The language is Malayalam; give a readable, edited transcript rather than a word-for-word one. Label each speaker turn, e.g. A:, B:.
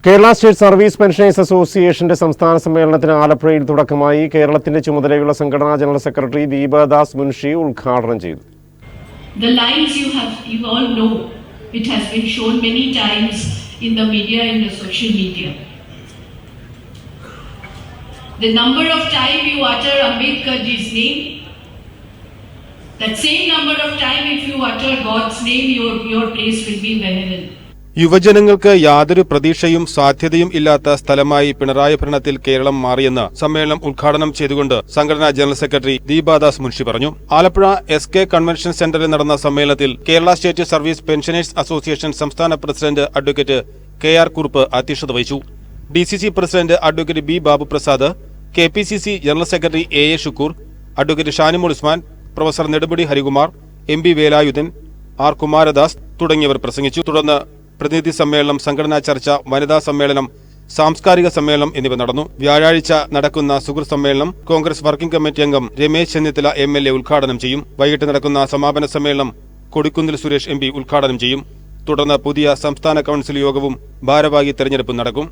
A: കേരള സ്റ്റേറ്റ് സർവീസ് പെൻഷനേഴ്സ് അസോസിയേഷന്റെ സംസ്ഥാന സമ്മേളനത്തിന് ആലപ്പുഴയിൽ തുടക്കമായി. കേരളത്തിന്റെ ചുമതലയുള്ള സംഘടനാ ജനറൽ സെക്രട്ടറി ദീപദാസ് മുൻഷി ഉദ്ഘാടനം ചെയ്തു.
B: The lines you all know, it has been shown many times in the media and the social media. The number of time you utter Ambedkar ji's name, that same number of time if you utter God's name, your place will be in the heaven.
C: യുവജനങ്ങൾക്ക് യാതൊരു പ്രതീക്ഷയും സാധ്യതയും ഇല്ലാത്ത സ്ഥലമായി പിണറായി ഭരണത്തിൽ കേരളം മാറിയെന്ന് സമ്മേളനം ഉദ്ഘാടനം ചെയ്തുകൊണ്ട് സംഘടനാ ജനറൽ സെക്രട്ടറി ദീപദാസ് മുൻഷി പറഞ്ഞു. ആലപ്പുഴ SK കൺവെൻഷൻ സെന്ററിൽ നടന്ന സമ്മേളനത്തിൽ Kerala state service pensioners association സംസ്ഥാന പ്രസിഡന്റ് അഡ്വക്കേറ്റ് KR കുറുപ്പ് അധ്യക്ഷത വഹിച്ചു. DCC president advocate B Babuprasad, KPCC general secretary AA Shukkur, advocate Shanimol Usman, professor Nedumudi Harikumar, MB Velayudhan, R Kumaradas തുടങ്ങിയവർ പ്രസംഗിച്ചു. തുടർന്ന് പ്രതിനിധി സമ്മേളനം, സംഘടനാ ചർച്ച, വനിതാ സമ്മേളനം, സാംസ്കാരിക സമ്മേളനം എന്നിവ നടന്നു. വ്യാഴാഴ്ച നടക്കുന്ന സുഹൃത്ത് സമ്മേളനം കോൺഗ്രസ് വർക്കിംഗ് കമ്മിറ്റി അംഗം രമേശ് ചെന്നിത്തല MLA ഉദ്ഘാടനം ചെയ്യും. വൈകിട്ട് നടക്കുന്ന സമാപന സമ്മേളനം കൊടിക്കുന്നിൽ സുരേഷ് MP ഉദ്ഘാടനം ചെയ്യും. തുടർന്ന് പുതിയ സംസ്ഥാന കൌൺസിൽ യോഗവും ഭാരവാഹി തെരഞ്ഞെടുപ്പും നടക്കും.